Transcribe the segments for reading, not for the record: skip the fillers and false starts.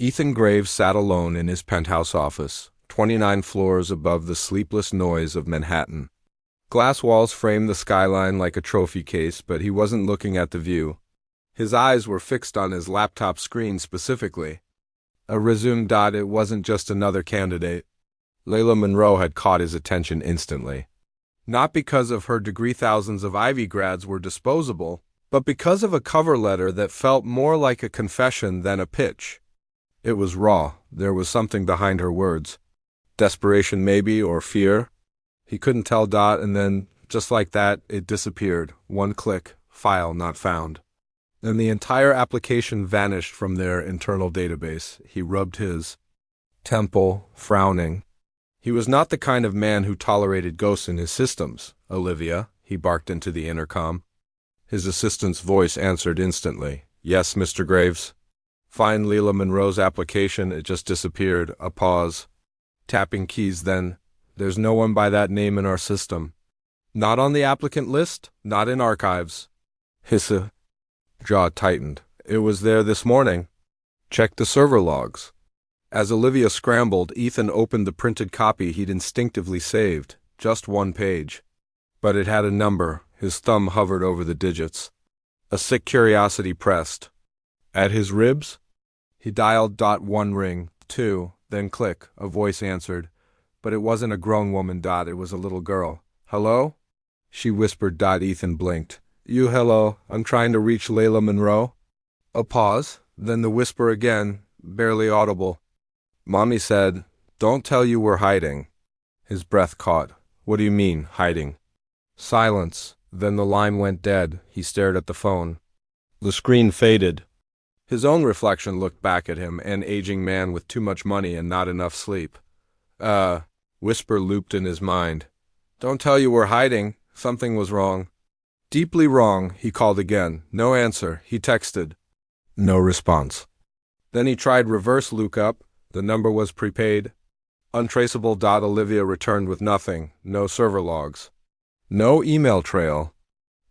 Ethan Graves sat alone in his penthouse office, 29 floors above the sleepless noise of Manhattan. Glass walls framed the skyline like a trophy case, but he wasn't looking at the view. His eyes were fixed on his laptop screen specifically. A resume. It wasn't just another candidate. Layla Monroe had caught his attention instantly. Not because of her degree, thousands of Ivy grads were disposable, but because of a cover letter that felt more like a confession than a pitch. It was raw. There was something behind her words. Desperation maybe, or fear. He couldn't tell. And then, just like that, it disappeared. One click, file not found. Then the entire application vanished from their internal database. He rubbed his temple, frowning. He was not the kind of man who tolerated ghosts in his systems. Olivia, he barked into the intercom. His assistant's voice answered instantly. Yes, Mr. Graves. Find Layla Monroe's application. It just disappeared. A pause. Tapping keys. Then, there's no one by that name in our system. Not on the applicant list, not in archives. His jaw tightened. It was there this morning. Check the server logs. As Olivia scrambled, Ethan opened the printed copy he'd instinctively saved. Just one page. But it had a number. His thumb hovered over the digits. A sick curiosity pressed. At his ribs? He dialed. One ring, two, then click. A voice answered. But it wasn't a grown woman. It was a little girl. Hello? She whispered. Ethan blinked. You hello, I'm trying to reach Layla Monroe. A pause, then the whisper again, barely audible. Mommy said, don't tell you we're hiding. His breath caught. What do you mean, hiding? Silence. Then the line went dead. He stared at the phone. The screen faded. His own reflection looked back at him, an aging man with too much money and not enough sleep. Whisper looped in his mind. Don't tell you we're hiding. Something was wrong. Deeply wrong, he called again. No answer. He texted. No response. Then he tried reverse lookup. The number was prepaid. Untraceable. Olivia returned with nothing. No server logs. No email trail.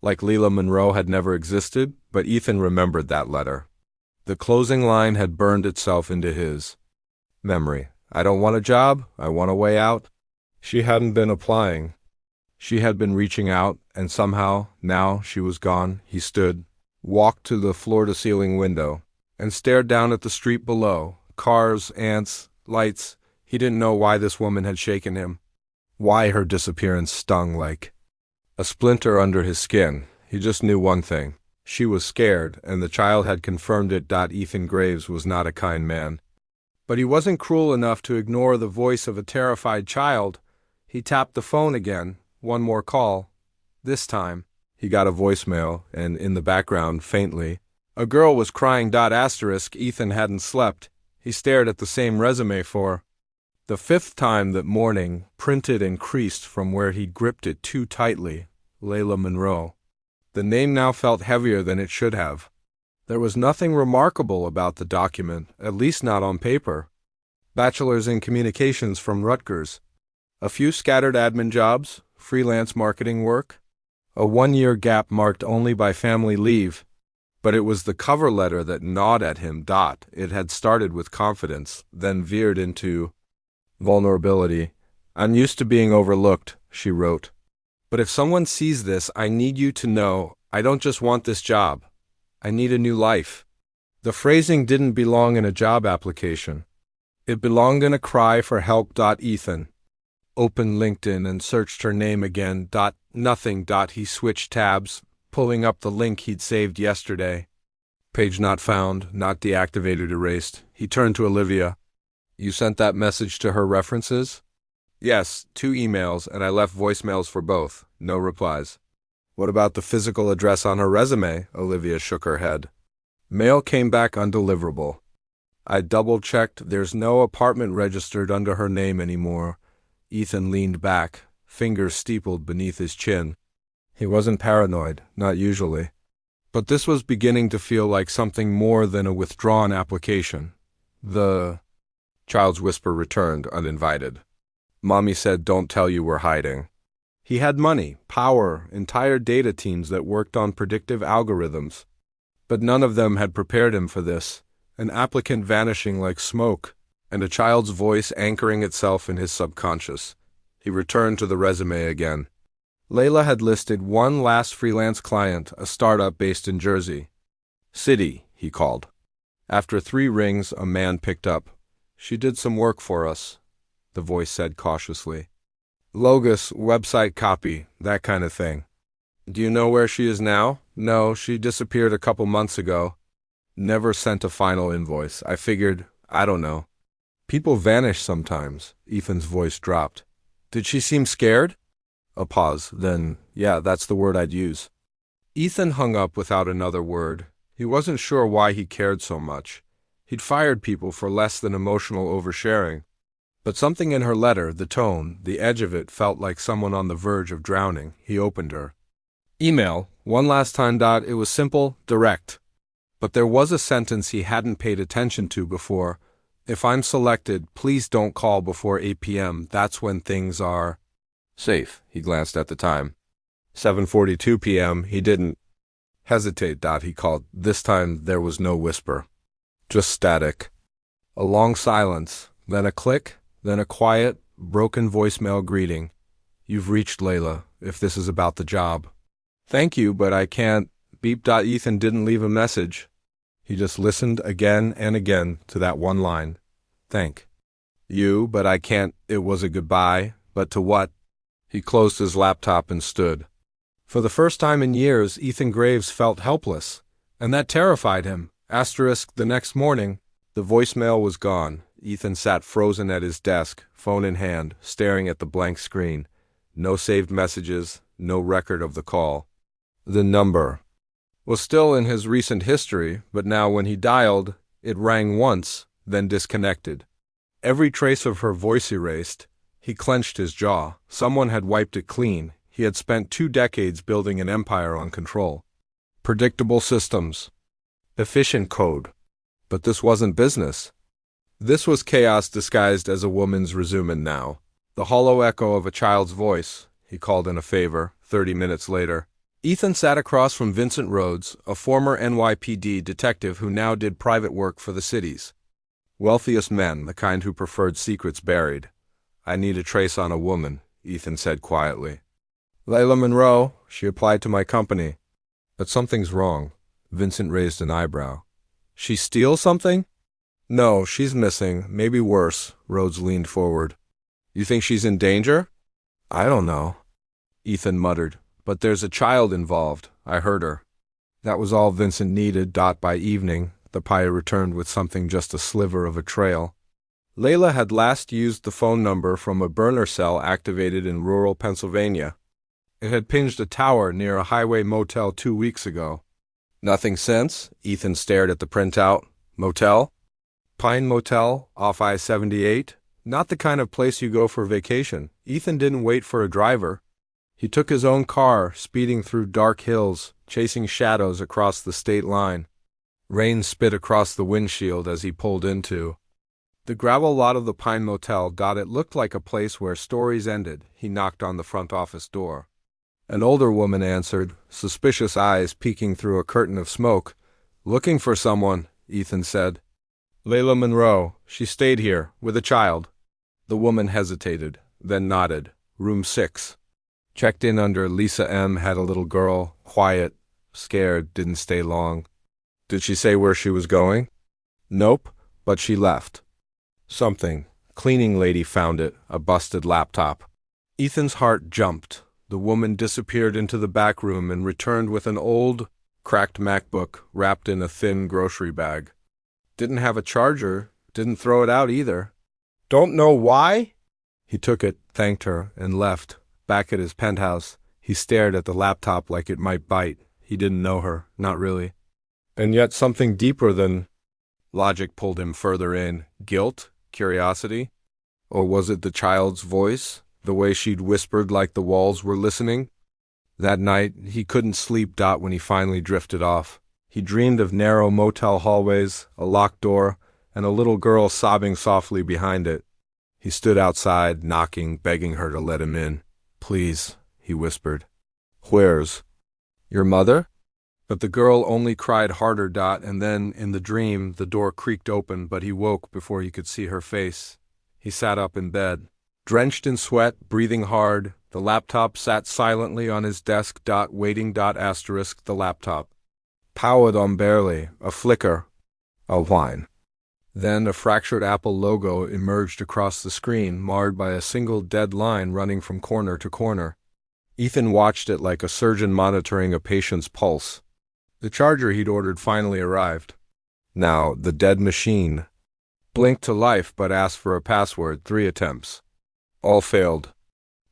Like Layla Monroe had never existed, but Ethan remembered that letter. The closing line had burned itself into his memory. I don't want a job. I want a way out. She hadn't been applying. She had been reaching out, and somehow, now she was gone. He stood, walked to the floor-to-ceiling window, and stared down at the street below. Cars, ants, lights. He didn't know why this woman had shaken him. Why her disappearance stung like a splinter under his skin. He just knew one thing. She was scared, and the child had confirmed it. Ethan Graves was not a kind man. But he wasn't cruel enough to ignore the voice of a terrified child. He tapped the phone again. One more call. This time, he got a voicemail, and in the background, faintly, a girl was crying. Ethan hadn't slept. He stared at the same resume for the fifth time that morning, printed and creased from where he'd gripped it too tightly. Layla Monroe. The name now felt heavier than it should have. There was nothing remarkable about the document, at least not on paper. Bachelor's in Communications from Rutgers. A few scattered admin jobs, freelance marketing work. A 1-year gap marked only by family leave. But it was the cover letter that gnawed at him. It had started with confidence, then veered into vulnerability. I'm used to being overlooked, she wrote. But if someone sees this, I need you to know, I don't just want this job. I need a new life. The phrasing didn't belong in a job application. It belonged in a cry for help. Ethan opened LinkedIn and searched her name again. Nothing. He switched tabs, pulling up the link he'd saved yesterday. Page not found, not deactivated, erased. He turned to Olivia. You sent that message to her references? Yes, 2 emails, and I left voicemails for both. No replies. What about the physical address on her resume? Olivia shook her head. Mail came back undeliverable. I double-checked. There's no apartment registered under her name anymore. Ethan leaned back, fingers steepled beneath his chin. He wasn't paranoid, not usually. But this was beginning to feel like something more than a withdrawn application. The child's whisper returned, uninvited. Mommy said, don't tell you we're hiding. He had money, power, entire data teams that worked on predictive algorithms. But none of them had prepared him for this, an applicant vanishing like smoke, and a child's voice anchoring itself in his subconscious. He returned to the resume again. Layla had listed one last freelance client, a startup based in Jersey City, he called. After 3 rings, a man picked up. "She did some work for us," the voice said cautiously. "Logos, website copy, that kind of thing." "Do you know where she is now?" "No, she disappeared a couple months ago. Never sent a final invoice. I figured, I don't know." "People vanish sometimes." Ethan's voice dropped. "Did she seem scared?" A pause, then, "Yeah, that's the word I'd use." Ethan hung up without another word. He wasn't sure why he cared so much. He'd fired people for less than emotional oversharing. But something in her letter, the tone, the edge of it, felt like someone on the verge of drowning. He opened her email, one last time. It was simple, direct. But there was a sentence he hadn't paid attention to before. "If I'm selected, please don't call before 8 p.m. That's when things are safe." He glanced at the time. 7:42 p.m. He didn't hesitate. He called. This time there was no whisper. Just static. A long silence, then a click, then a quiet, broken voicemail greeting. "You've reached Layla, if this is about the job." "Thank you, but I can't." Beep. Ethan didn't leave a message. He just listened again and again to that one line. "Thank you, but I can't." It was a goodbye, but to what? He closed his laptop and stood. For the first time in years, Ethan Graves felt helpless, and that terrified him. The next morning, the voicemail was gone. Ethan sat frozen at his desk, phone in hand, staring at the blank screen. No saved messages, no record of the call. The number was still in his recent history, but now when he dialed, it rang once, then disconnected. Every trace of her voice erased. He clenched his jaw. Someone had wiped it clean. He had spent 2 decades building an empire on control. Predictable systems. Efficient code. But this wasn't business. This was chaos disguised as a woman's resume now. The hollow echo of a child's voice. He called in a favor, 30 minutes later. Ethan sat across from Vincent Rhodes, a former NYPD detective who now did private work for the city's wealthiest men, the kind who preferred secrets buried. "I need a trace on a woman," Ethan said quietly. "Layla Monroe. She applied to my company." "But something's wrong." Vincent raised an eyebrow. "She steal something?" "No, she's missing. Maybe worse." Rhodes leaned forward. "You think she's in danger?" "I don't know," Ethan muttered. "But there's a child involved. I heard her." That was all Vincent needed. By evening, the pilot returned with something just a sliver of a trail. Layla had last used the phone number from a burner cell activated in rural Pennsylvania. It had pinged a tower near a highway motel 2 weeks ago. "Nothing since?" Ethan stared at the printout. "Motel?" "Pine Motel, off I-78. Not the kind of place you go for vacation." Ethan didn't wait for a driver. He took his own car, speeding through dark hills, chasing shadows across the state line. Rain spit across the windshield as he pulled into the gravel lot of the Pine Motel. It looked like a place where stories ended. He knocked on the front office door. An older woman answered, suspicious eyes peeking through a curtain of smoke. "Looking for someone," Ethan said. "Layla Monroe. She stayed here, with a child." The woman hesitated, then nodded. "Room 6. Checked in under Lisa M. Had a little girl. Quiet. Scared. Didn't stay long." "Did she say where she was going?" "Nope, but she left. Something. Cleaning lady found it. A busted laptop." Ethan's heart jumped. The woman disappeared into the back room and returned with an old, cracked MacBook wrapped in a thin grocery bag. Didn't have a charger. Didn't throw it out either. "Don't know why?" He took it, thanked her, and left. Back at his penthouse, he stared at the laptop like it might bite. He didn't know her, not really. And yet something deeper than logic pulled him further in. Guilt? Curiosity? Or was it the child's voice? The way she'd whispered like the walls were listening? That night, he couldn't sleep. When he finally drifted off. He dreamed of narrow motel hallways, a locked door, and a little girl sobbing softly behind it. He stood outside, knocking, begging her to let him in. "Please," he whispered. "Where's your mother?" But the girl only cried harder. And then, in the dream, the door creaked open, but he woke before he could see her face. He sat up in bed. Drenched in sweat, breathing hard, the laptop sat silently on his desk. Waiting. Asterisk the laptop. Powered on barely, a flicker, a whine. Then a fractured Apple logo emerged across the screen, marred by a single dead line running from corner to corner. Ethan watched it like a surgeon monitoring a patient's pulse. The charger he'd ordered finally arrived. Now, the dead machine blinked to life but asked for a password. 3 attempts. All failed.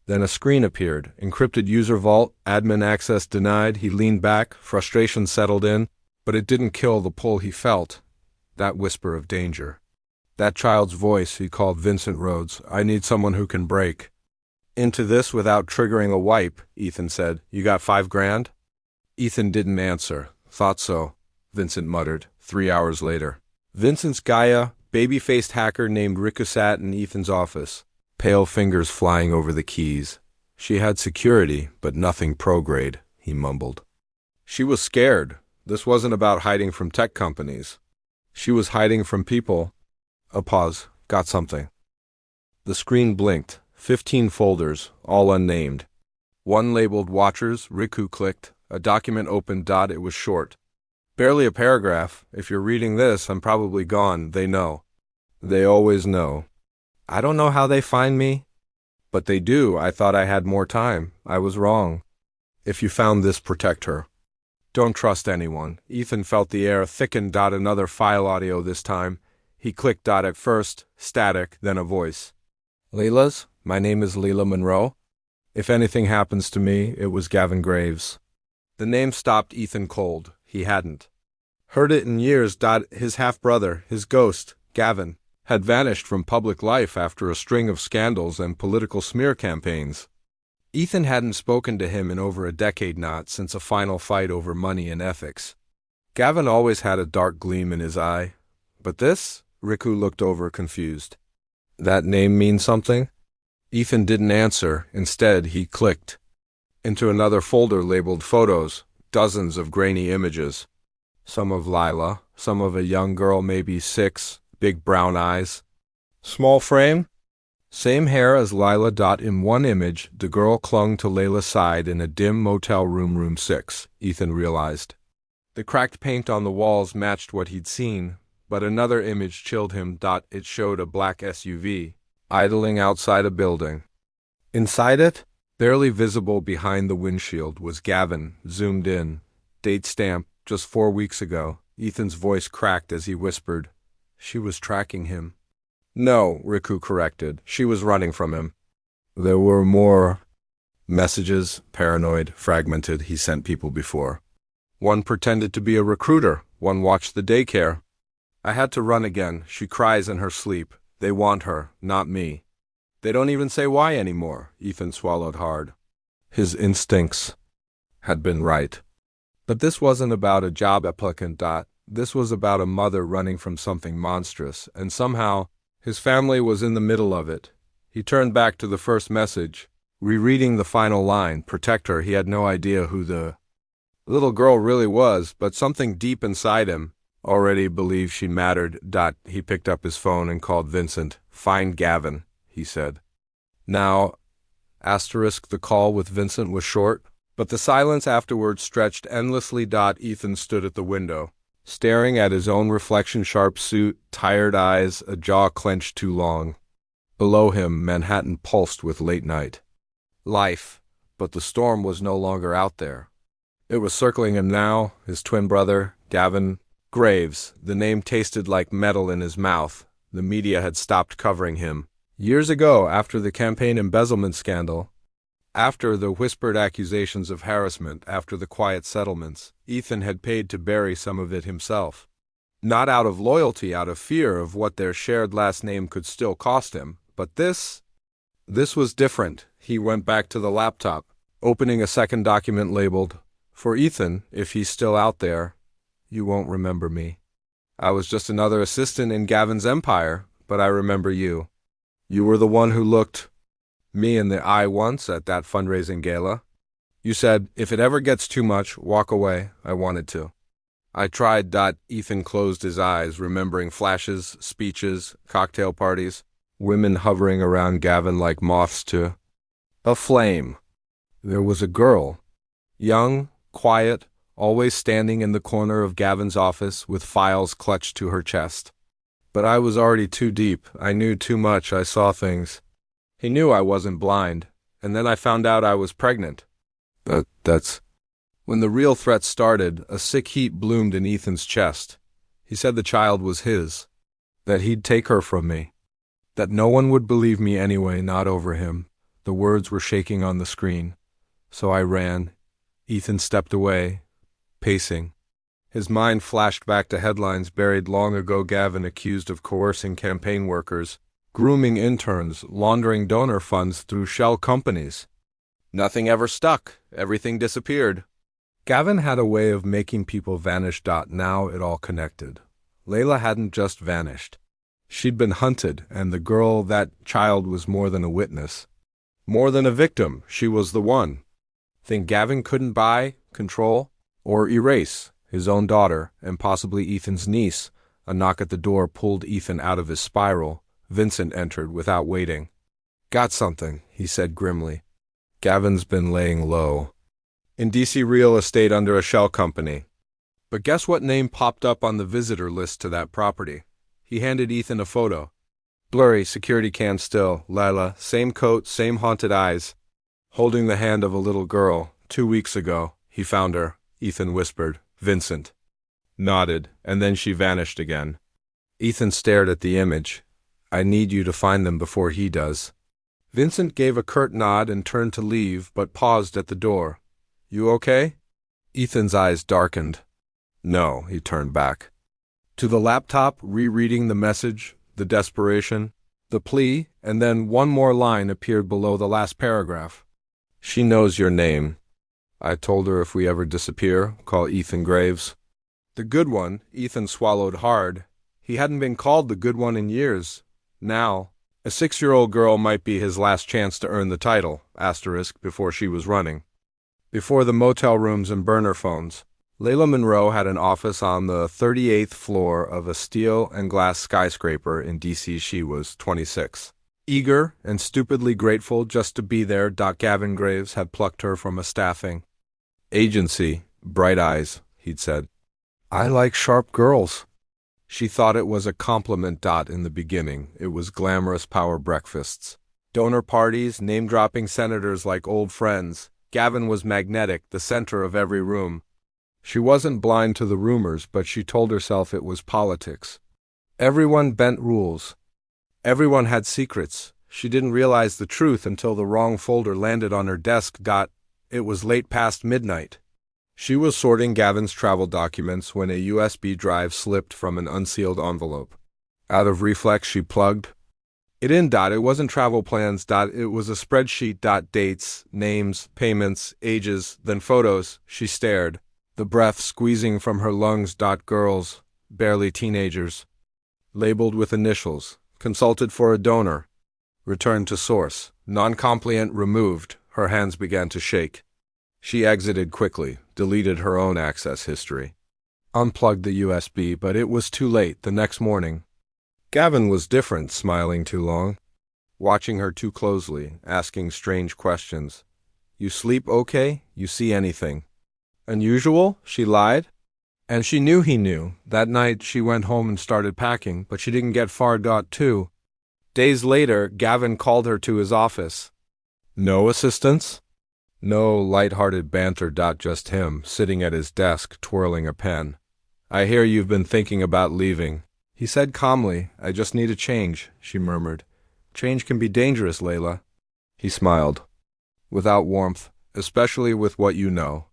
Then a screen appeared. Encrypted user vault, admin access denied. He leaned back, frustration settled in, but it didn't kill the pull he felt. That whisper of danger. That child's voice. He called Vincent Rhodes. I need someone who can break into this without triggering a wipe, Ethan said. You got $5,000? Ethan didn't answer. Thought so, Vincent muttered, 3 hours later. Vincent's Gaia, baby-faced hacker named Riku sat in Ethan's office, pale fingers flying over the keys. She had security, but nothing pro-grade, he mumbled. She was scared. This wasn't about hiding from tech companies. She was hiding from people. A pause. Got something. The screen blinked. 15 folders, all unnamed. One labeled Watchers. Riku clicked. A document opened. It was short. Barely a paragraph. If you're reading this, I'm probably gone. They know. They always know. I don't know how they find me. But they do. I thought I had more time. I was wrong. If you found this, protect her. Don't trust anyone. Ethan felt the air thicken. Another file audio this time. He clicked. At first, static, then a voice. Leila's? My name is Leila Monroe. If anything happens to me, it was Gavin Graves. The name stopped Ethan cold. He hadn't heard it in years. His half-brother, his ghost, Gavin, had vanished from public life after a string of scandals and political smear campaigns. Ethan hadn't spoken to him in over a decade, not since a final fight over money and ethics. Gavin always had a dark gleam in his eye. But this? Riku looked over, confused. That name means something? Ethan didn't answer. Instead, he clicked into another folder labeled Photos, dozens of grainy images. Some of Lila, some of a young girl, maybe 6, big brown eyes. Small frame? Same hair as Lila. In one image, the girl clung to Layla's side in a dim motel room, room 6, Ethan realized. The cracked paint on the walls matched what he'd seen, but another image chilled him. It showed a black SUV, idling outside a building. Inside it, barely visible behind the windshield, was Gavin, zoomed in. Date stamp, just 4 weeks ago. Ethan's voice cracked as he whispered, She was tracking him. No, Riku corrected. She was running from him. There were more messages, paranoid, fragmented, he sent people before. One pretended to be a recruiter. One watched the daycare. I had to run again. She cries in her sleep. They want her, not me. They don't even say why anymore. Ethan swallowed hard. His instincts had been right. But this wasn't about a job applicant. This was about a mother running from something monstrous, and somehow his family was in the middle of it. He turned back to the first message, rereading the final line, protect her. He had no idea who the little girl really was, but something deep inside him already believed she mattered. He picked up his phone and called Vincent. Find Gavin, he said. Now, the call with Vincent was short, but the silence afterwards stretched endlessly. Ethan stood at the window, staring at his own reflection, sharp suit, tired eyes, a jaw clenched too long. Below him, Manhattan pulsed with late night life, but the storm was no longer out there. It was circling him now, his twin brother, Gavin Graves. The name tasted like metal in his mouth. The media had stopped covering him. Years ago, after the campaign embezzlement scandal, after the whispered accusations of harassment, after the quiet settlements, Ethan had paid to bury some of it himself. Not out of loyalty, out of fear of what their shared last name could still cost him. But this was different. He went back to the laptop, opening a second document labeled, For Ethan, if he's still out there, you won't remember me. I was just another assistant in Gavin's empire, but I remember you. You were the one who looked me in the eye once at that fundraising gala. You said, if it ever gets too much, walk away. I wanted to. I tried. Ethan closed his eyes, remembering flashes, speeches, cocktail parties, women hovering around Gavin like moths to a flame. There was a girl, young, quiet, always standing in the corner of Gavin's office with files clutched to her chest. But I was already too deep. I knew too much. I saw things. He knew I wasn't blind, and then I found out I was pregnant. That's... When the real threat started, a sick heat bloomed in Ethan's chest. He said the child was his, that he'd take her from me, that no one would believe me anyway, not over him. The words were shaking on the screen. So I ran. Ethan stepped away, pacing. His mind flashed back to headlines buried long ago. Gavin accused of coercing campaign workers, grooming interns, laundering donor funds through shell companies. Nothing ever stuck. Everything disappeared. Gavin had a way of making people vanish. Now it all connected. Layla hadn't just vanished. She'd been hunted, and the girl, that child, was more than a witness. More than a victim. She was the one. Thing Gavin couldn't buy, control, or erase. His own daughter, and possibly Ethan's niece. A knock at the door pulled Ethan out of his spiral. Vincent entered without waiting. Got something, he said grimly. Gavin's been laying low. In DC real estate under a shell company. But guess what name popped up on the visitor list to that property? He handed Ethan a photo. Blurry, security cam still. Lila, same coat, same haunted eyes. Holding the hand of a little girl. 2 weeks ago, he found her, Ethan whispered. Vincent nodded, and then she vanished again. Ethan stared at the image. I need you to find them before he does. Vincent gave a curt nod and turned to leave, but paused at the door. You okay? Ethan's eyes darkened. No, he turned back. To the laptop, rereading the message, the desperation, the plea, and then one more line appeared below the last paragraph. She knows your name. I told her if we ever disappear, call Ethan Graves. The good one. Ethan swallowed hard. He hadn't been called the good one in years. Now, a 6-year-old girl might be his last chance to earn the title, before she was running. Before the motel rooms and burner phones, Layla Monroe had an office on the 38th floor of a steel and glass skyscraper in D.C. She was 26. Eager and stupidly grateful just to be there. Gavin Graves had plucked her from a staffing agency. Bright eyes, he'd said. I like sharp girls. She thought it was a compliment. In the beginning, it was glamorous power breakfasts, donor parties, name-dropping senators like old friends. Gavin was magnetic, the center of every room. She wasn't blind to the rumors, but she told herself it was politics. Everyone bent rules. Everyone had secrets. She didn't realize the truth until the wrong folder landed on her desk. It was late past midnight. She was sorting Gavin's travel documents when a USB drive slipped from an unsealed envelope. Out of reflex, she plugged it in. It wasn't travel plans. It was a spreadsheet. Dates, names, payments, ages, then photos. She stared, the breath squeezing from her lungs. Girls, barely teenagers. Labeled with initials. Consulted for a donor. Returned to source. Non-compliant removed. Her hands began to shake. She exited quickly, deleted her own access history. Unplugged the USB, but it was too late. The next morning, Gavin was different, smiling too long, watching her too closely, asking strange questions. You sleep okay? You see anything unusual? She lied. And she knew he knew. That night she went home and started packing, but she didn't get far. 2 days later, Gavin called her to his office. No assistance? No light-hearted banter. Just him, sitting at his desk, twirling a pen. I hear you've been thinking about leaving, he said calmly. I just need a change, she murmured. Change can be dangerous, Layla. He smiled, without warmth, especially with what you know.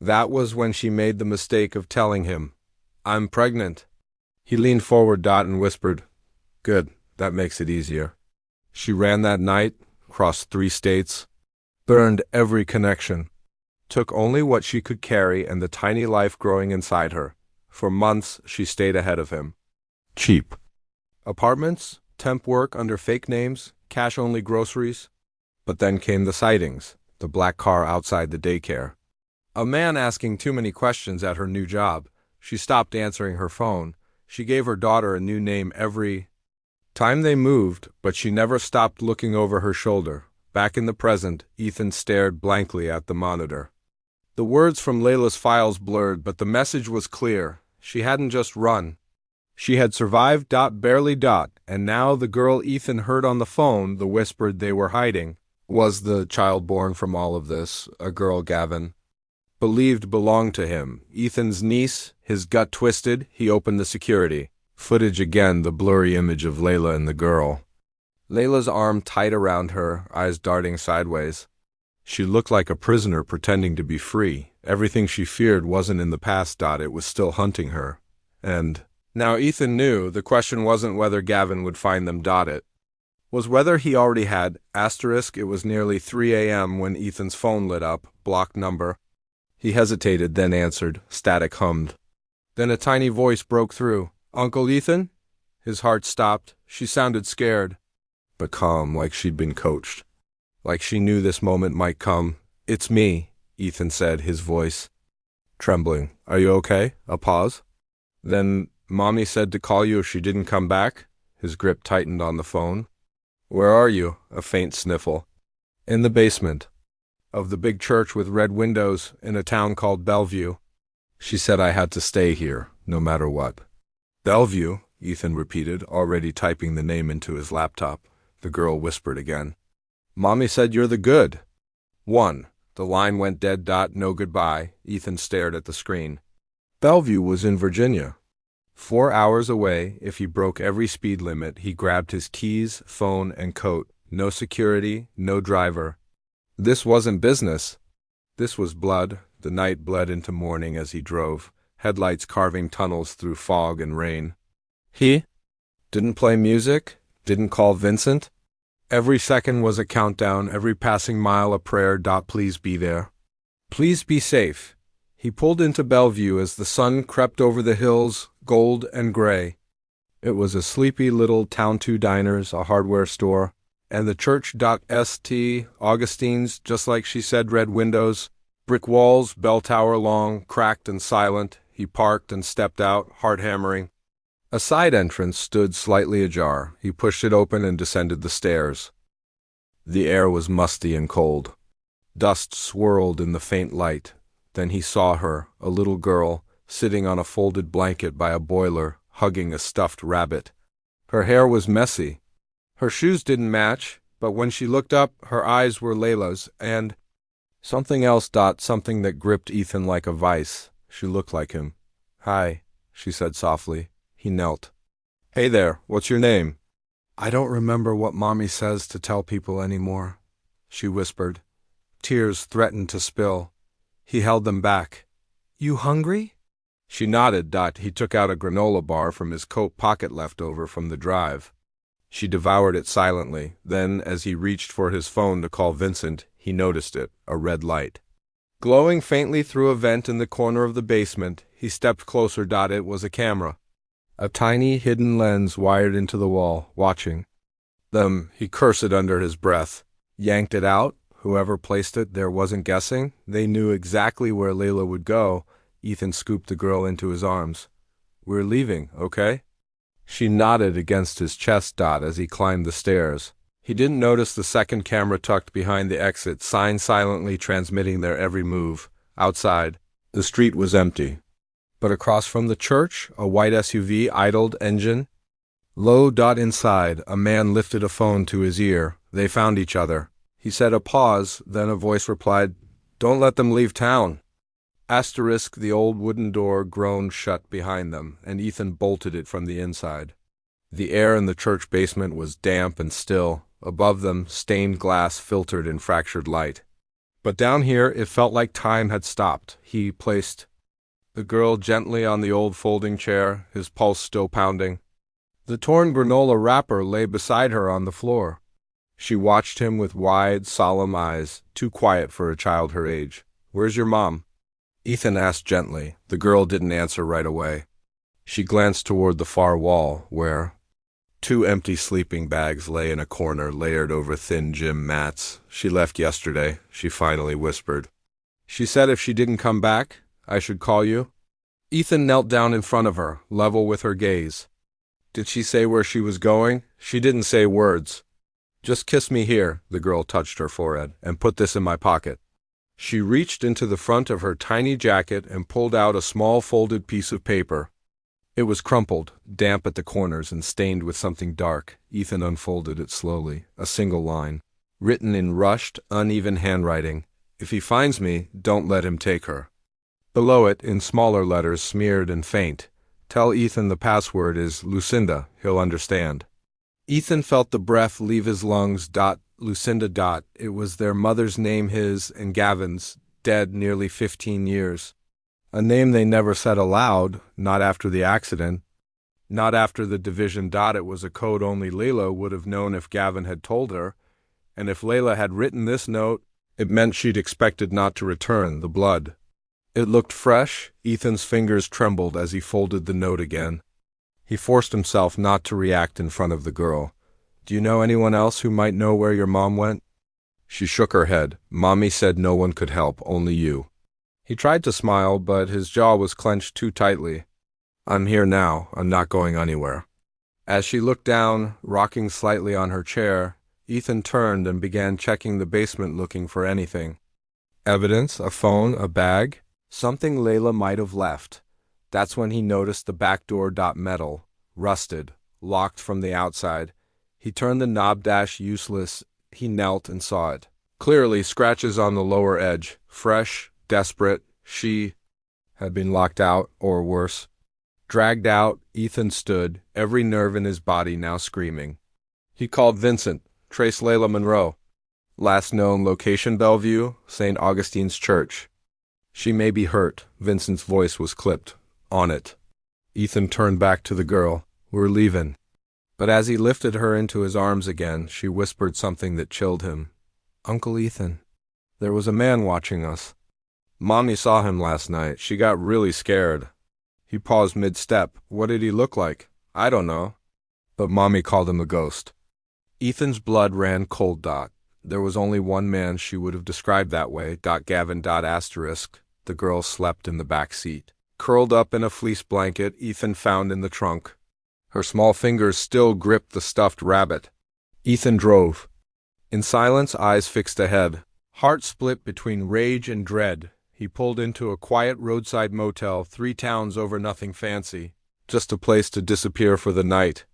That was when she made the mistake of telling him, I'm pregnant. He leaned forward, and whispered, Good, that makes it easier. She ran that night, crossed 3 states, burned every connection, took only what she could carry and the tiny life growing inside her. For months, she stayed ahead of him. Cheap apartments, temp work under fake names, cash-only groceries. But then came the sightings, the black car outside the daycare. A man asking too many questions at her new job. She stopped answering her phone. She gave her daughter a new name every time they moved, but she never stopped looking over her shoulder. Back in the present, Ethan stared blankly at the monitor. The words from Layla's files blurred, but the message was clear. She hadn't just run. She had survived, barely, and now the girl Ethan heard on the phone, the whispered they were hiding, was the child born from all of this, a girl Gavin believed belonged to him. Ethan's niece, his gut twisted, he opened the security. Footage again, the blurry image of Layla and the girl. Layla's arm tight around her, eyes darting sideways. She looked like a prisoner pretending to be free. Everything she feared wasn't in the past, it was still hunting her. And now Ethan knew the question wasn't whether Gavin would find them, it was whether he already had. It was nearly 3 a.m. when Ethan's phone lit up, blocked number. He hesitated, then answered. Static hummed. Then a tiny voice broke through. Uncle Ethan? His heart stopped. She sounded scared, but calm, like she'd been coached. Like she knew this moment might come. It's me, Ethan said, his voice trembling. Are you okay? A pause. Then, Mommy said to call you if she didn't come back. His grip tightened on the phone. Where are you? A faint sniffle. In the basement of the big church with red windows in a town called Bellevue. She said I had to stay here, no matter what. Bellevue, Ethan repeated, already typing the name into his laptop. The girl whispered again. Mommy said you're the good one. The line went dead. No goodbye. Ethan stared at the screen. Bellevue was in Virginia. 4 hours away. If he broke every speed limit, he grabbed his keys, phone, and coat. No security, no driver. This wasn't business. This was blood. The night bled into morning as he drove, headlights carving tunnels through fog and rain. He didn't play music, didn't call Vincent. Every second was a countdown, every passing mile a prayer. Please be there. Please be safe. He pulled into Bellevue as the sun crept over the hills, gold and gray. It was a sleepy little town, 2 diners, a hardware store, and the church. St. Augustine's, just like she said, red windows, brick walls, bell tower long, cracked and silent. He parked and stepped out, heart hammering. A side entrance stood slightly ajar. He pushed it open and descended the stairs. The air was musty and cold. Dust swirled in the faint light. Then he saw her, a little girl, sitting on a folded blanket by a boiler, hugging a stuffed rabbit. Her hair was messy. Her shoes didn't match, but when she looked up, her eyes were Layla's, and something else. Something that gripped Ethan like a vice. She looked like him. Hi, she said softly. He knelt. Hey there, what's your name? I don't remember what Mommy says to tell people anymore, she whispered. Tears threatened to spill. He held them back. You hungry? She nodded. He took out a granola bar from his coat pocket left over from the drive. She devoured it silently. Then, as he reached for his phone to call Vincent, he noticed it, a red light glowing faintly through a vent in the corner of the basement. He stepped closer. It was a camera. A tiny hidden lens wired into the wall, watching them. He cursed it under his breath. Yanked it out. Whoever placed it there wasn't guessing. They knew exactly where Layla would go. Ethan scooped the girl into his arms. We're leaving, okay? She nodded against his chest. As he climbed the stairs. He didn't notice the second camera tucked behind the exit, sign silently transmitting their every move. Outside, the street was empty. But across from the church, a white SUV idled, engine low. Inside, a man lifted a phone to his ear. They found each other. He said a pause, then a voice replied, Don't let them leave town. The old wooden door groaned shut behind them, and Ethan bolted it from the inside. The air in the church basement was damp and still. Above them, stained glass filtered in fractured light. But down here, it felt like time had stopped. He placed the girl gently on the old folding chair, his pulse still pounding. The torn granola wrapper lay beside her on the floor. She watched him with wide, solemn eyes, too quiet for a child her age. Where's your mom? Ethan asked gently. The girl didn't answer right away. She glanced toward the far wall, where 2 empty sleeping bags lay in a corner, layered over thin gym mats. She left yesterday, she finally whispered. She said if she didn't come back, I should call you. Ethan knelt down in front of her, level with her gaze. Did she say where she was going? She didn't say words. Just kiss me here, the girl touched her forehead, and put this in my pocket. She reached into the front of her tiny jacket and pulled out a small folded piece of paper. It was crumpled, damp at the corners and stained with something dark. Ethan unfolded it slowly, a single line, written in rushed, uneven handwriting. If he finds me, don't let him take her. Below it, in smaller letters, smeared and faint, tell Ethan the password is Lucinda, he'll understand. Ethan felt the breath leave his lungs. Lucinda. It was their mother's name, his and Gavin's, dead nearly 15 years. A name they never said aloud, not after the accident, not after the division. It was a code only Layla would have known if Gavin had told her, and if Layla had written this note, it meant she'd expected not to return the blood. It looked fresh. Ethan's fingers trembled as he folded the note again. He forced himself not to react in front of the girl. Do you know anyone else who might know where your mom went? She shook her head. Mommy said no one could help, only you. He tried to smile, but his jaw was clenched too tightly. I'm here now. I'm not going anywhere. As she looked down, rocking slightly on her chair, Ethan turned and began checking the basement, looking for anything. Evidence, a phone, a bag, something Layla might have left. That's when he noticed the back door. Metal, rusted, locked from the outside. He turned the knob. Useless. He knelt and saw it. Clearly, scratches on the lower edge. Fresh, desperate. She had been locked out, or worse. Dragged out, Ethan stood, every nerve in his body now screaming. He called Vincent. Trace Layla Monroe. Last known location Bellevue, St. Augustine's Church. She may be hurt. Vincent's voice was clipped. On it. Ethan turned back to the girl. We're leaving. But as he lifted her into his arms again, she whispered something that chilled him. Uncle Ethan. There was a man watching us. Mommy saw him last night. She got really scared. He paused mid-step. What did he look like? I don't know. But Mommy called him a ghost. Ethan's blood ran cold. There was only one man she would have described that way. Gavin. The girl slept in the back seat. Curled up in a fleece blanket Ethan found in the trunk. Her small fingers still gripped the stuffed rabbit. Ethan drove. In silence, eyes fixed ahead. Heart split between rage and dread. He pulled into a quiet roadside motel 3 towns over, nothing fancy. Just a place to disappear for the night.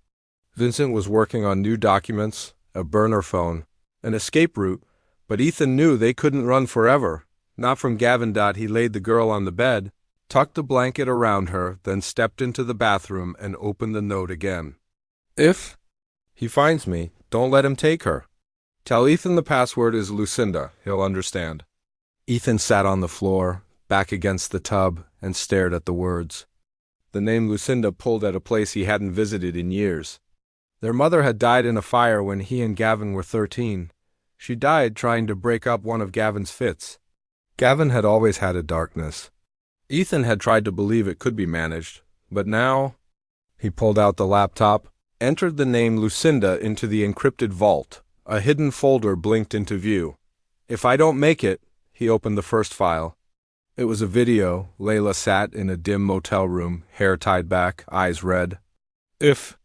Vincent was working on new documents, a burner phone, an escape route, but Ethan knew they couldn't run forever. Not from Gavin. He laid the girl on the bed, tucked the blanket around her, then stepped into the bathroom and opened the note again. If he finds me, don't let him take her. Tell Ethan the password is Lucinda. He'll understand. Ethan sat on the floor, back against the tub, and stared at the words. The name Lucinda pulled at a place he hadn't visited in years. Their mother had died in a fire when he and Gavin were 13. She died trying to break up one of Gavin's fits. Gavin had always had a darkness. Ethan had tried to believe it could be managed, but now... He pulled out the laptop, entered the name Lucinda into the encrypted vault. A hidden folder blinked into view. If I don't make it, he opened the first file. It was a video. Layla sat in a dim motel room, hair tied back, eyes red. If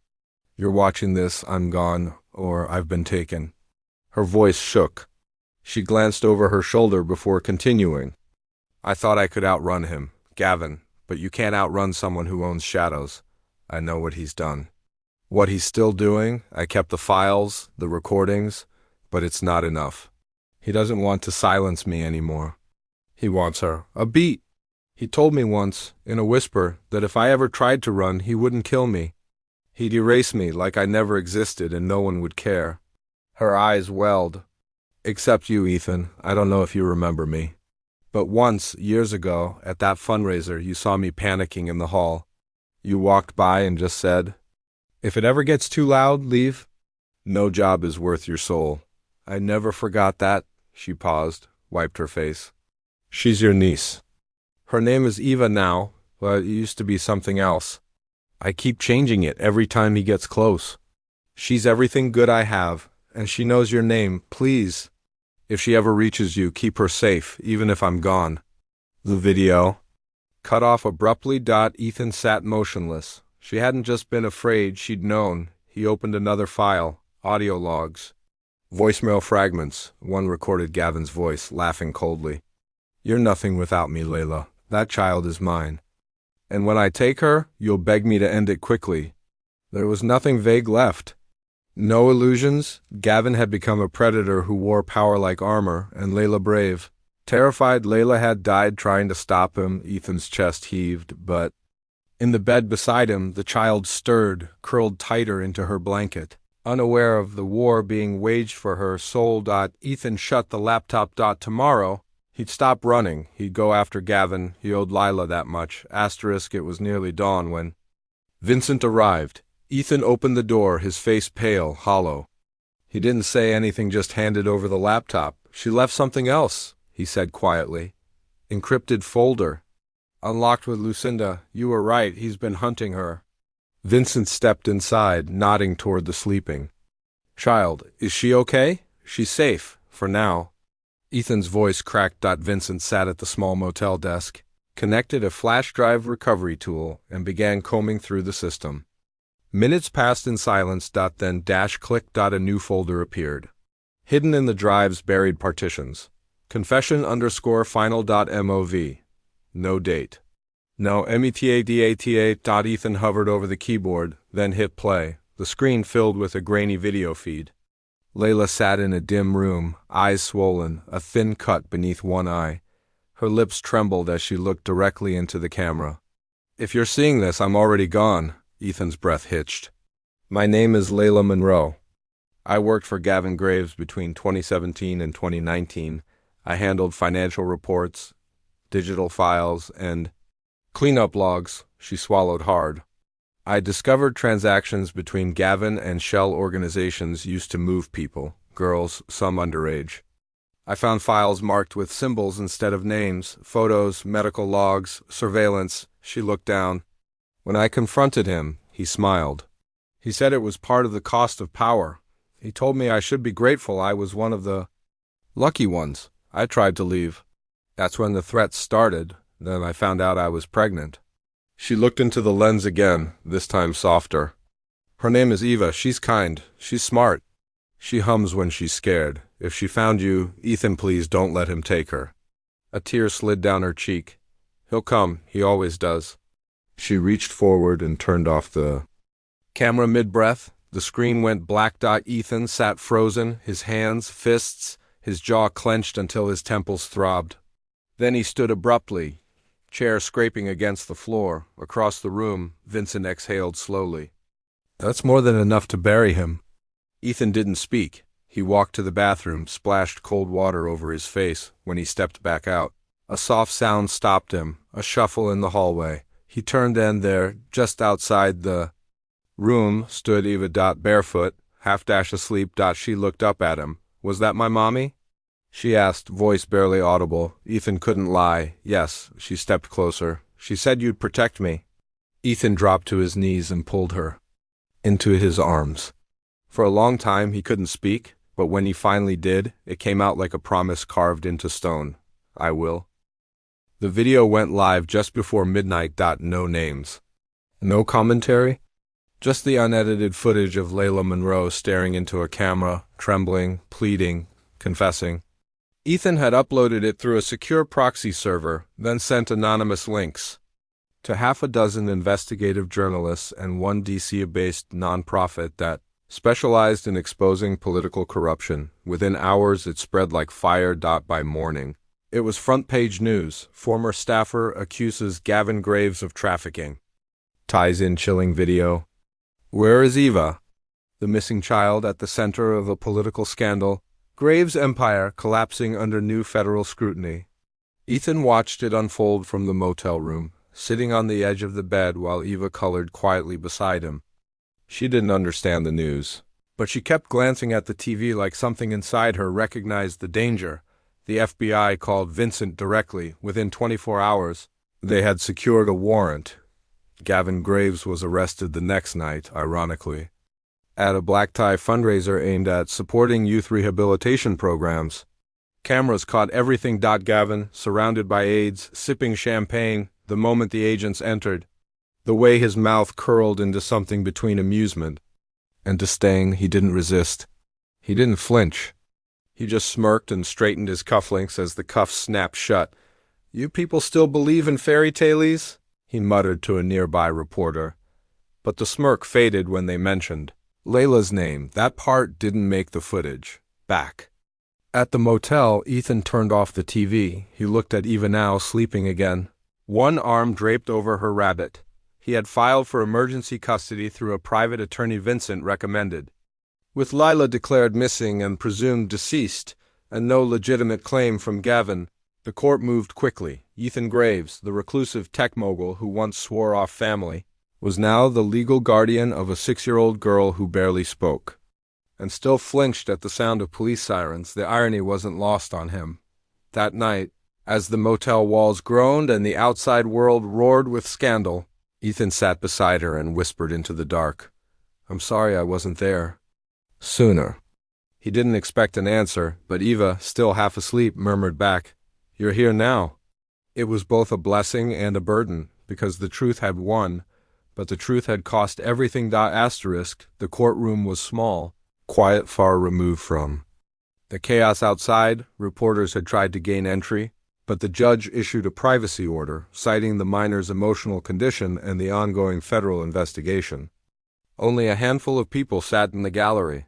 you're watching this, I'm gone, or I've been taken. Her voice shook. She glanced over her shoulder before continuing. I thought I could outrun him, Gavin, but you can't outrun someone who owns shadows. I know what he's done. What he's still doing, I kept the files, the recordings, but it's not enough. He doesn't want to silence me anymore. He wants her. A beat. He told me once, in a whisper, that if I ever tried to run, he wouldn't kill me. He'd erase me like I never existed and no one would care. Her eyes welled. Except you, Ethan. I don't know if you remember me. But once, years ago, at that fundraiser, you saw me panicking in the hall. You walked by and just said, if it ever gets too loud, leave. No job is worth your soul. I never forgot that. She paused, wiped her face. She's your niece. Her name is Eva now, but it used to be something else. I keep changing it every time he gets close. She's everything good I have, and she knows your name. Please. If she ever reaches you, keep her safe, even if I'm gone." The video cut off abruptly. Ethan sat motionless. She hadn't just been afraid, she'd known. He opened another file, audio logs. Voicemail fragments. One recorded Gavin's voice, laughing coldly. "You're nothing without me, Layla. That child is mine. And when I take her, you'll beg me to end it quickly." There was nothing vague left. No illusions. Gavin had become a predator who wore power like armor, and Layla brave. Terrified, Layla had died trying to stop him. Ethan's chest heaved, but in the bed beside him, the child stirred, curled tighter into her blanket, unaware of the war being waged for her soul. Ethan shut the laptop. Tomorrow, he'd stop running. He'd go after Gavin. He owed Lila that much. It was nearly dawn when Vincent arrived. Ethan opened the door, his face pale, hollow. He didn't say anything, just handed over the laptop. "She left something else," he said quietly. "Encrypted folder. Unlocked with Lucinda. You were right, he's been hunting her." Vincent stepped inside, nodding toward the sleeping child. "Is she okay?" "She's safe, for now." Ethan's voice cracked. Vincent sat at the small motel desk, connected a flash drive recovery tool, and began combing through the system. Minutes passed in silence. Then click. A new folder appeared. Hidden in the drive's buried partitions. Confession_final.mov. No date. No metadata. Ethan hovered over the keyboard, then hit play. The screen filled with a grainy video feed. Layla sat in a dim room, eyes swollen, a thin cut beneath one eye. Her lips trembled as she looked directly into the camera. "If you're seeing this, I'm already gone." Ethan's breath hitched. "My name is Layla Monroe. I worked for Gavin Graves between 2017 and 2019. I handled financial reports, digital files, and cleanup logs." She swallowed hard. "I discovered transactions between Gavin and shell organizations used to move people, girls, some underage. I found files marked with symbols instead of names, photos, medical logs, surveillance." She looked down. "When I confronted him, he smiled. He said it was part of the cost of power. He told me I should be grateful I was one of the lucky ones. I tried to leave. That's when the threats started. Then I found out I was pregnant." She looked into the lens again, this time softer. "Her name is Eva. She's kind. She's smart. She hums when she's scared. If she found you, Ethan, please don't let him take her." A tear slid down her cheek. "He'll come. He always does." She reached forward and turned off the camera mid-breath. The screen went black. Ethan sat frozen, his hands, fists, his jaw clenched until his temples throbbed. Then he stood abruptly, chair scraping against the floor. Across the room, Vincent exhaled slowly. "That's more than enough to bury him." Ethan didn't speak. He walked to the bathroom, splashed cold water over his face. When he stepped back out, a soft sound stopped him, a shuffle in the hallway. He turned, and there, just outside the room, stood Eva. Barefoot, half-asleep. She looked up at him. "Was that my mommy?" she asked, voice barely audible. Ethan couldn't lie. "Yes." She stepped closer. "She said you'd protect me." Ethan dropped to his knees and pulled her into his arms. For a long time he couldn't speak, but when he finally did, it came out like a promise carved into stone. "I will." The video went live just before midnight. No names. No commentary. Just the unedited footage of Layla Monroe staring into a camera, trembling, pleading, confessing. Ethan had uploaded it through a secure proxy server, then sent anonymous links to half a dozen investigative journalists and one DC-based nonprofit that specialized in exposing political corruption. Within hours, it spread like fire. By morning, it was front-page news. Former staffer accuses Gavin Graves of trafficking. Ties in chilling video. Where is Eva? The missing child at the center of a political scandal. Graves' empire collapsing under new federal scrutiny. Ethan watched it unfold from the motel room, sitting on the edge of the bed while Eva colored quietly beside him. She didn't understand the news, but she kept glancing at the TV like something inside her recognized the danger. The FBI called Vincent directly. Within 24 hours, they had secured a warrant. Gavin Graves was arrested the next night, ironically. at a black tie fundraiser aimed at supporting youth rehabilitation programs. Cameras caught everything. Gavin, surrounded by aides, sipping champagne the moment the agents entered. The way his mouth curled into something between amusement and disdain, he didn't resist. He didn't flinch. He just smirked and straightened his cufflinks as the cuffs snapped shut. "You people still believe in fairy tales?" he muttered to a nearby reporter. But the smirk faded when they mentioned Layla's name. That part didn't make the footage. Back at the motel, Ethan turned off the TV. He looked at Eva, now sleeping again, one arm draped over her rabbit. He had filed for emergency custody through a private attorney Vincent recommended. With Lila declared missing and presumed deceased, and no legitimate claim from Gavin, the court moved quickly. Ethan Graves, the reclusive tech mogul who once swore off family, was now the legal guardian of a 6-year-old girl who barely spoke, and still flinched at the sound of police sirens. The irony wasn't lost on him. That night, as the motel walls groaned and the outside world roared with scandal, Ethan sat beside her and whispered into the dark, "I'm sorry I wasn't there sooner." He didn't expect an answer, but Eva, still half asleep, murmured back, "You're here now." It was both a blessing and a burden, because the truth had won, but the truth had cost everything. The courtroom was small, quiet, far removed from the chaos outside. Reporters had tried to gain entry, but the judge issued a privacy order, citing the minor's emotional condition and the ongoing federal investigation. Only a handful of people sat in the gallery.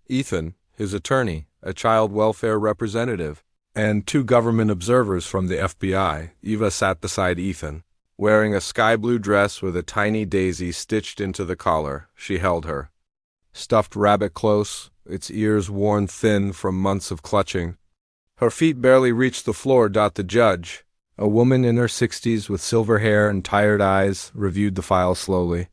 Ethan, his attorney, a child welfare representative, and 2 government observers from the FBI. Eva sat beside Ethan, wearing a sky-blue dress with a tiny daisy stitched into the collar. She held her stuffed rabbit close, its ears worn thin from months of clutching. Her feet barely reached the floor. The judge, a woman in her 60s with silver hair and tired eyes, reviewed the file slowly.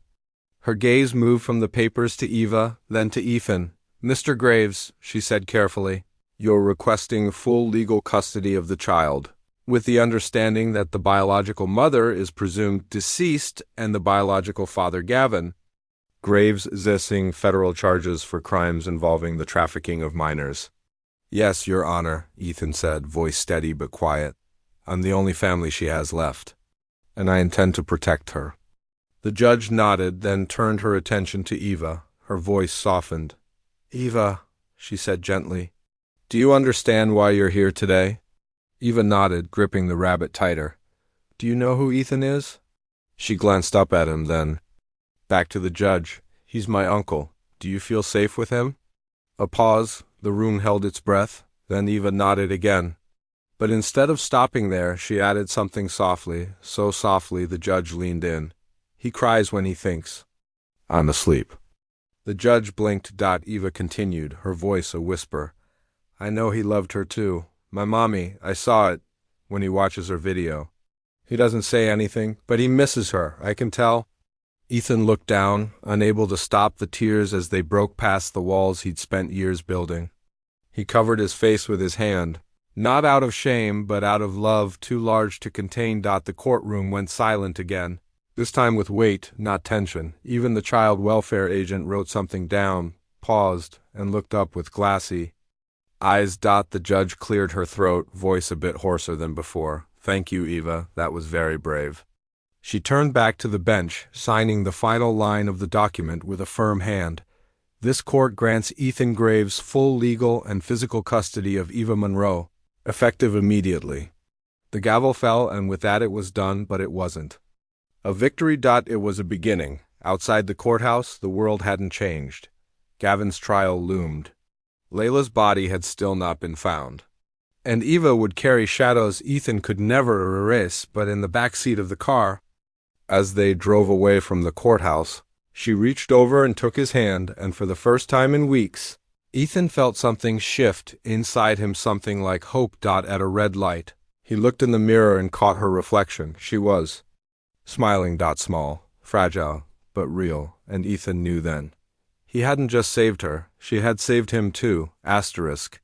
Her gaze moved from the papers to Eva, then to Ethan. "Mr. Graves," she said carefully, "you're requesting full legal custody of the child, with the understanding that the biological mother is presumed deceased and the biological father, Gavin Graves, is facing federal charges for crimes involving the trafficking of minors." "Yes, Your Honor," Ethan said, voice steady but quiet. "I'm the only family she has left, and I intend to protect her." The judge nodded, then turned her attention to Eva. Her voice softened. "Eva," she said gently, "do you understand why you're here today?" Eva nodded, gripping the rabbit tighter. "Do you know who Ethan is?" She glanced up at him, then back to the judge. "He's my uncle. Do you feel safe with him?" A pause. The room held its breath. Then Eva nodded again. But instead of stopping there, she added something softly, so softly the judge leaned in. "He cries when he thinks I'm asleep." The judge blinked. Eva continued, her voice a whisper. "I know he loved her too. My mommy, I saw it when he watches her video. He doesn't say anything, but he misses her, I can tell." Ethan looked down, unable to stop the tears as they broke past the walls he'd spent years building. He covered his face with his hand, not out of shame, but out of love too large to contain. The courtroom went silent again, this time with weight, not tension. Even the child welfare agent wrote something down, paused, and looked up with glassy eyes. The judge cleared her throat, voice a bit hoarser than before. "Thank you, Eva. That was very brave." She turned back to the bench, signing the final line of the document with a firm hand. "This court grants Ethan Graves full legal and physical custody of Eva Monroe, effective immediately." The gavel fell, and with that it was done, but it wasn't a victory. It was a beginning. Outside the courthouse, the world hadn't changed. Gavin's trial loomed. Layla's body had still not been found, and Eva would carry shadows Ethan could never erase. But in the back seat of the car, as they drove away from the courthouse, she reached over and took his hand, and for the first time in weeks, Ethan felt something shift inside him, something like hope. At a red light, he looked in the mirror and caught her reflection. She was smiling. Small, fragile, but real, and Ethan knew then. He hadn't just saved her, she had saved him too. Asterisk.